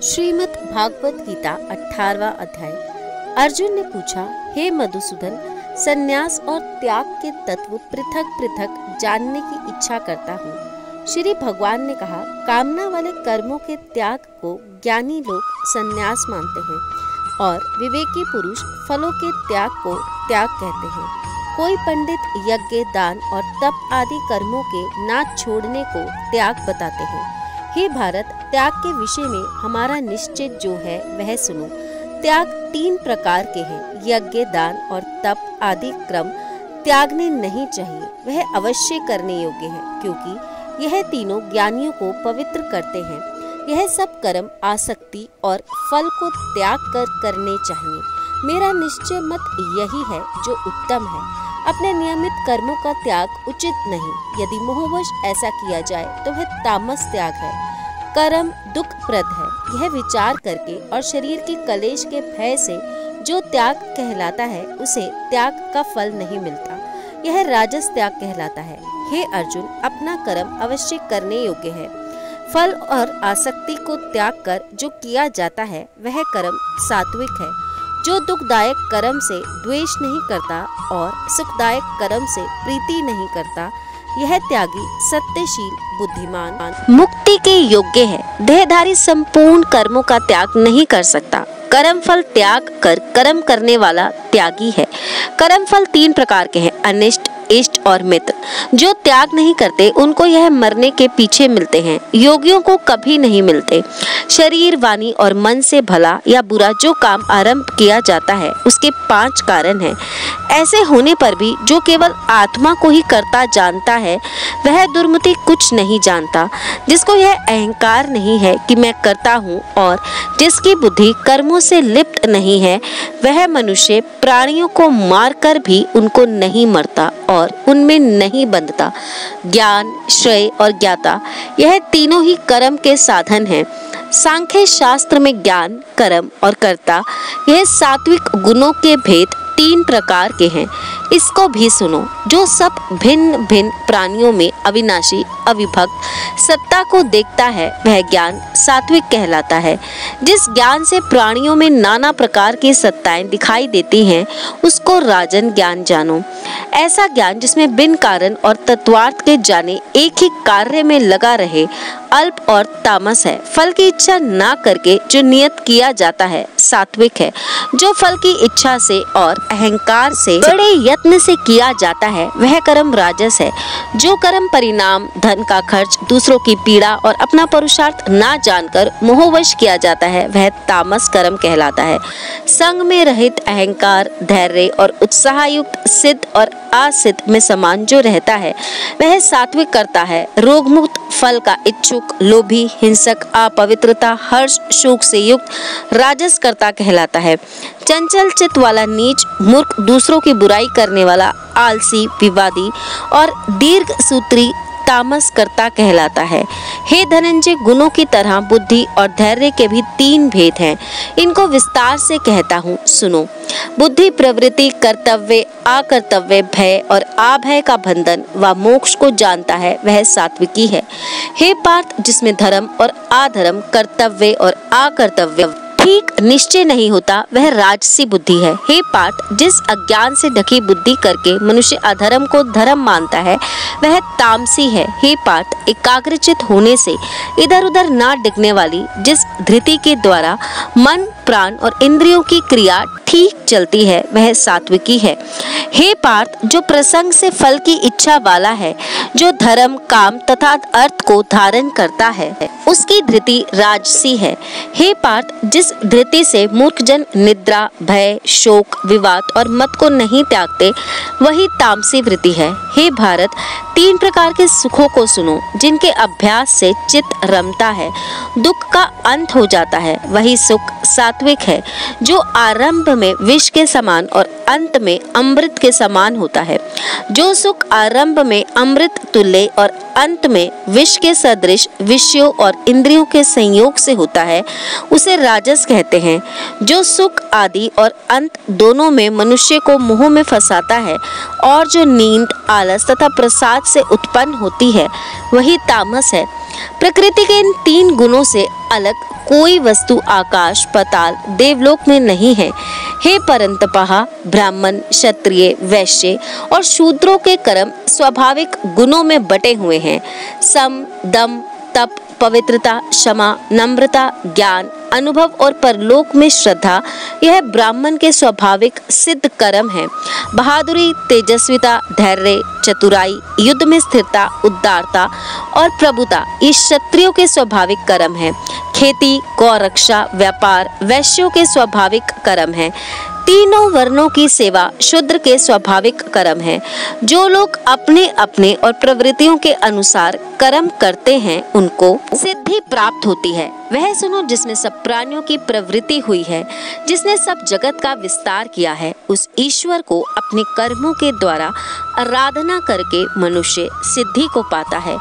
श्रीमद् भागवत गीता 18वां अध्याय। अर्जुन ने पूछा, हे मधुसूदन, संन्यास और त्याग के तत्व पृथक पृथक जानने की इच्छा करता हूँ। श्री भगवान ने कहा, कामना वाले कर्मों के त्याग को ज्ञानी लोग संन्यास मानते हैं और विवेकी पुरुष फलों के त्याग को त्याग कहते हैं। कोई पंडित यज्ञ, दान और तप आदि कर्मों के ना छोड़ने को त्याग बताते हैं। हे भारत, त्याग के विषय में हमारा निश्चय जो है वह सुनो। त्याग 3 प्रकार के हैं। यज्ञ, दान और तप आदि क्रम त्यागने नहीं चाहिए, वह अवश्य करने योग्य है, क्योंकि यह तीनों ज्ञानियों को पवित्र करते हैं। यह सब कर्म आसक्ति और फल को त्याग कर करने चाहिए। मेरा निश्चय मत यही है जो उत्तम है। अपने नियमित कर्मों का त्याग उचित नहीं। यदि मोहवश ऐसा किया जाए तो वह तामस त्याग है। कर्म दुखप्रद है। यह विचार करके और शरीर की कलेश के भय से जो त्याग कहलाता है उसे त्याग का फल नहीं मिलता। यह राजस त्याग कहलाता है। हे अर्जुन, अपना कर्म अवश्य करने योग्य है। फल और आसक्ति को त्याग कर जो किया जाता है वह कर्म सात्विक है। जो दुखदायक कर्म से द्वेष नहीं करता और सुखदायक कर्म से प्रीति नहीं करता, यह त्यागी सत्यशील बुद्धिमान मुक्ति के योग्य है। देहधारी संपूर्ण कर्मों का त्याग नहीं कर सकता। कर्म फल त्याग कर कर्म करने वाला त्यागी है। कर्म फल 3 प्रकार के हैं, अनिष्ट, इष्ट और मित्र। जो त्याग नहीं करते उनको यह मरने के पीछे मिलते हैं, योगियों को कभी नहीं मिलते। शरीर, वाणी और मन से भला या बुरा जो काम आरंभ किया जाता है उसके 5 कारण हैं। ऐसे होने पर भी जो केवल आत्मा को ही करता जानता है वह दुर्मति कुछ नहीं जानता। जिसको यह अहंकार नहीं है कि मैं करता हूँ और जिसकी बुद्धि कर्मों से लिप्त नहीं है, वह मनुष्य प्राणियों को मारकर भी उनको नहीं मरता और उनमें नहीं बंधता। ज्ञान, श्रेय और ज्ञाता, यह तीनों ही कर्म के साधन हैं। सांख्य शास्त्र में ज्ञान, कर्म और कर्ता, यह सात्विक गुणों के भेद 3 प्रकार के हैं। इसको भी सुनो। जो सब भिन्न भिन्न प्राणियों में अविनाशी अविभक्त सत्ता को देखता है वह ज्ञान सात्विक कहलाता है। जिस ज्ञान से प्राणियों में नाना प्रकार की सत्ताएं दिखाई देती हैं उसको राजन ज्ञान जानो। ऐसा ज्ञान जिसमें बिन कारण और तत्वार्थ के जाने एक ही कार्य में लगा रहे अल्प और तामस है। फल की इच्छा ना करके जो नियत किया जाता है सात्विक है। जो फल की इच्छा से और अहंकार से बड़े यत्न से किया जाता है वह कर्म राजस है। जो कर्म परिणाम, धन का खर्च, दूसरों की पीड़ा और अपना पुरुषार्थ ना जानकर मोहवश किया जाता है वह तामस कर्म कहलाता है। संग में रहित अहंकार, धैर्य और उत्साह युक्त सिद्ध और असिद्ध में समान जो रहता है वह सात्विक करता है। रोग मुक्त, फल का इच्छुक, लोभी, हिंसक, अपवित्रता, हर्ष, शोक से युक्त राजस कर्ता कहलाता है। चंचल चित्त वाला नीच, मूर्ख, दूसरों की बुराई करने वाला आलसी, विवादी और दीर्घ सूत्री तामस कर्ता कहलाता है। हे धनंजय, गुणों की तरह बुद्धि और धैर्य के भी 3 भेद हैं। इनको विस्तार से कहता हूँ, सुनो। बुद्धि प्रवृत्ति, कर्तव्य, अकर्तव्य, भय और अभय का बंधन व मोक्ष को जानता है वह सात्विकी है। हे पार्थ, जिसमें धर्म और अधर्म, कर्तव्य और अकर्तव्य ठीक निश्चय नहीं होता वह राजसी बुद्धि है। हे पार्थ, जिस अज्ञान से ढकी बुद्धि करके मनुष्य अधर्म को धर्म मानता है वह तामसी है। हे पार्थ, एकाग्रचित होने से इधर उधर ना डिगने वाली जिस धृति के द्वारा मन, प्राण और इंद्रियों की क्रिया ठीक चलती है वह सात्विकी है। हे पार्थ, जो प्रसंग से फल की इच्छा वाला है, जो धर्म, काम तथा अर्थ को धारण करता है उसकी धृति राजसी है। हे पार्थ, जिस धृति से मूर्खजन निद्रा, भय, शोक, विवाद और मत को नहीं त्यागते वही तामसी वृत्ति है। हे भारत, 3 प्रकार के सुखों को सुनो जिनके अभ्यास से चित्त रमता है, दुख का अंत हो जाता है। वही सुख सात्विक है, जो आरंभ में विष के समान और अंत में अमृत के समान होता है। जो सुख आरंभ में अमृत तुल्य और अंत में विष के सदृश विषयों और इंद्रियों के संयोग से होता है, उसे राजस कहते हैं। जो सुख आदि और अंत दोनों में मनुष्य को मोह में फंसाता है और जो नींद, आलस तथा प्रसाद से उत्पन्न होती है, वही तामस है। प्रकृति के इन 3 गुणों से अलग कोई वस्तु आकाश, पाताल, देवलोक में नहीं है। हे परंतपः, ब्राह्मण, क्षत्रिय, वैश्य और शूद्रों के कर्म स्वाभाविक गुणों में बटे हुए हैं। सम, दम, तप, पवित्रता, क्षमा, नम्रता, ज्ञान, अनुभव और परलोक में श्रद्धा, यह ब्राह्मण के स्वाभाविक सिद्ध कर्म है। बहादुरी, तेजस्विता, धैर्य, चतुराई, युद्ध में स्थिरता, उदारता और प्रभुता, ये क्षत्रियों के स्वाभाविक कर्म है। खेती, गौरक्षा, व्यापार वैश्यों के स्वाभाविक कर्म है। तीनों वर्णों की सेवा शूद्र के स्वाभाविक कर्म है। जो लोग अपने अपने और प्रवृत्तियों के अनुसार कर्म करते हैं, उनको सिद्धि प्राप्त होती है। वह सुनो जिसमें सब प्राणियों की प्रवृत्ति हुई है, जिसने सब जगत का विस्तार किया है। उस ईश्वर को अपने कर्मों के द्वारा आराधना करके मनुष्य सिद्धि को पाता है।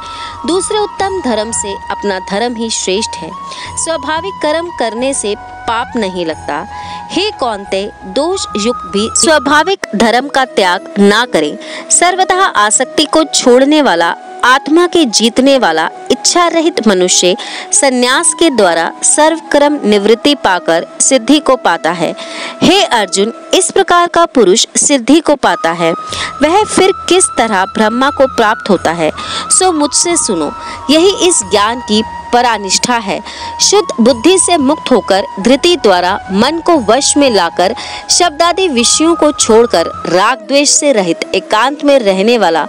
दूसरे उत्तम धर्म से अपना धर्म ही श्रेष्ठ है। स्वाभाविक कर्म करने से पाप नहीं लगता। हे कौन्ते, दोष युक्त भी स्वाभाविक धर्म का त्याग ना करें। सर्वतः आसक्ति को छोड़ने वाला, आत्मा के जीतने वाला, इच्छा रहित मनुष्य संन्यास के द्वारा सर्व कर्म निवृत्ति पाकर सिद्धि को पाता है। हे अर्जुन, इस प्रकार का पुरुष सिद्धि को पाता है, वह फिर किस तरह ब्रह्मा को प्राप्त होता है? सो मुझसे सुनो, यही इस ज्ञान की परानिष्ठा है। शुद्ध बुद्धि से मुक्त होकर धृति द्वारा मन को वश में लाकर शब्दादि विषयों को छोड़कर राग द्वेष से रहित एकांत में रहने वाला,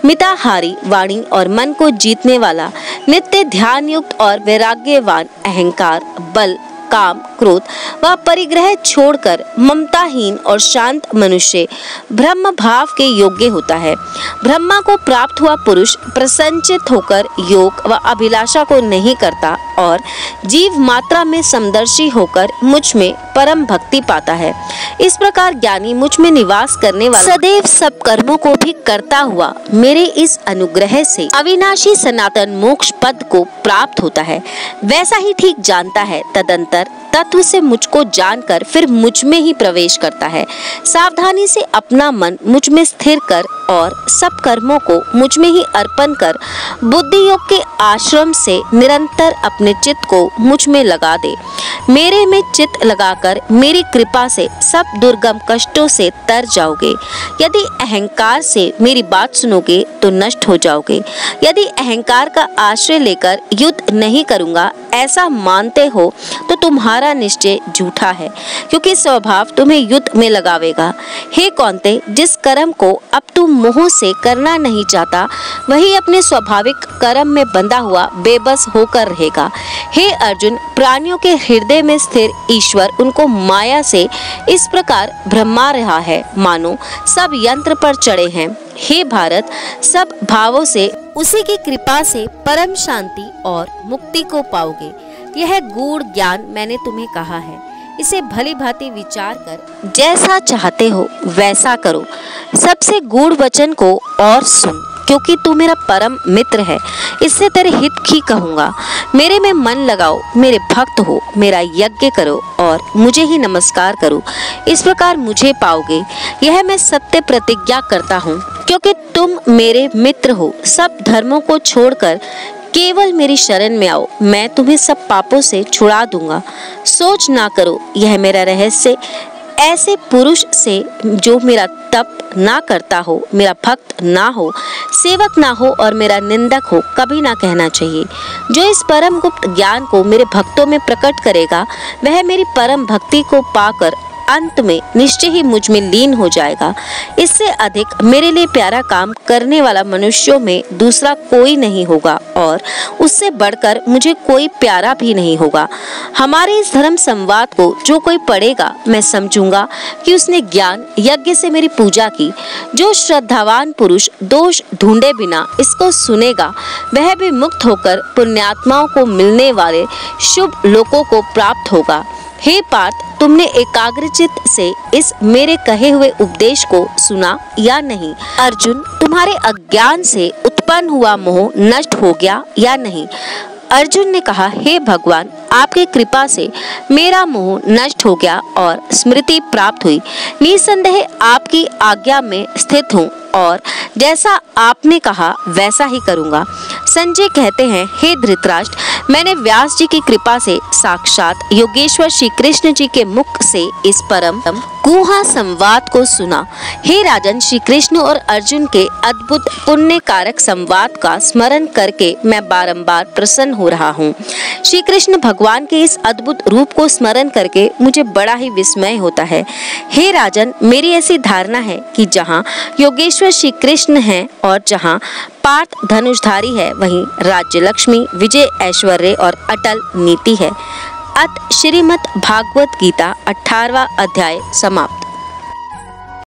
मिताहारी वाणी और मन को जीतने वाला, नित्य ध्यान युक्त और वैराग्यवान, अहंकार, बल, काम, क्रोध व परिग्रह छोड़कर ममताहीन और शांत मनुष्य ब्रह्म भाव के योग्य होता है। ब्रह्मा को प्राप्त हुआ पुरुष प्रसन्नचित्त होकर योग व अभिलाषा को नहीं करता और जीव मात्रा में समदर्शी होकर मुझ में परम भक्ति पाता है। इस प्रकार ज्ञानी मुझ में निवास करने वाला सदैव सब कर्मों को भी करता हुआ मेरे इस अनुग्रह से अविनाशी सनातन मोक्ष पद को प्राप्त होता है। वैसा ही ठीक जानता है, तदंतर तत्व से मुझको जानकर फिर मुझ में ही प्रवेश करता है। सावधानी से अपना मन मुझ में स्थिर कर और सब कर्मों को मुझ में ही अर्पण कर बुद्धि योग के आश्रम से निरंतर अपने चित्त को मुझ में लगा दे। मेरे में चित्त लगाकर मेरी कृपा से सब दुर्गम कष्टों से तर जाओगे। यदि अहंकार से मेरी बात सुनोगे तो नष्ट हो जाओगे। यदि अहंकार का आश्रय लेकर युद्ध नहीं करूँगा ऐसा मानते हो तो तुम्हारा निश्चय झूठा है, क्योंकि स्वभाव तुम्हें युद्ध में लगावेगा। हे कौन्ते, जिस कर्म को अब तुम मोह से करना नहीं चाहता, वही अपने स्वाभाविक कर्म में बंधा हुआ बेबस होकर रहेगा। हे अर्जुन, प्राणियों के हृदय में स्थिर ईश्वर उनको माया से इस प्रकार भ्रमा रहा है मानो सब यंत्र पर चढ़े हैं। हे भारत, सब भावों से उसी की कृपा से परम शांति और मुक्ति को पाओगे। यह गूढ़ ज्ञान मैंने तुम्हें कहा है, इसे भली भांति विचार कर जैसा चाहते हो वैसा करो। सबसे गूढ़ वचन को और सुन, क्योंकि तू मेरा परम मित्र है। इससे तेरे हित ही कहूँगा। मेरे में मन लगाओ, मेरे भक्त हो, मेरा यज्ञ करो और मुझे ही नमस्कार करो। इस प्रकार मुझे पाओगे, यह मैं सत्य प्रतिज्ञा करता हूँ। क्योंकि तुम मेरे मित्र हो, सब धर्मों को छोड़कर केवल मेरी शरण में आओ, मैं तुम्हें सब पापों से छुड़ा दूंगा। सोच ना करो, यह मेरा रहस्य ऐसे पुरुष से जो मेरा तप ना करता हो, मेरा भक्त ना हो, सेवक ना हो और मेरा निंदक हो, कभी ना कहना चाहिए। जो इस परम गुप्त ज्ञान को मेरे भक्तों में प्रकट करेगा, वह मेरी परम भक्ति को पाकर अंत में निश्चय ही मुझ में लीन हो जाएगा। इससे अधिक मेरे लिए प्यारा काम करने वाला मनुष्यों में दूसरा कोई नहीं होगा और उससे बढ़कर मुझे कोई प्यारा भी नहीं होगा। हमारे इस धर्म संवाद को जो कोई पढ़ेगा, मैं समझूंगा कि उसने ज्ञान यज्ञ से मेरी पूजा की। जो श्रद्धावान पुरुष दोष ढूंढे बिना इसको सुनेगा, वह भी मुक्त होकर पुण्यात्माओं को मिलने वाले शुभ लोकों को प्राप्त होगा। हे पार्थ, तुमने एकाग्रचित से इस मेरे कहे हुए उपदेश को सुना या नहीं? अर्जुन, तुम्हारे अज्ञान से उत्पन्न हुआ मोह नष्ट हो गया या नहीं? अर्जुन ने कहा, हे भगवान, आपकी कृपा से मेरा मोह नष्ट हो गया और स्मृति प्राप्त हुई। निसंदेह आपकी आज्ञा में स्थित हूँ और जैसा आपने कहा वैसा ही करूँगा। संजय कहते हैं, हे धृतराष्ट्र, मैंने व्यास जी की कृपा से साक्षात योगेश्वर श्री कृष्ण जी के मुख से इस परम गुहा संवाद को सुना। हे राजन, श्री कृष्ण और अर्जुन के अद्भुत पुण्य कारक संवाद का स्मरण करके मैं बारंबार प्रसन्न हो रहा हूँ। श्री कृष्ण भगवान के इस अद्भुत रूप को स्मरण करके मुझे बड़ा ही विस्मय होता है। हे राजन, मेरी ऐसी धारणा है कि जहाँ योगेश्वर श्री कृष्ण हैं और जहाँ पार्थ धनुषधारी है, वहीं राज्य लक्ष्मी, विजय, ऐश्वर्य और अटल नीति है। अत श्रीमद् भागवत गीता 18वां अध्याय समाप्त।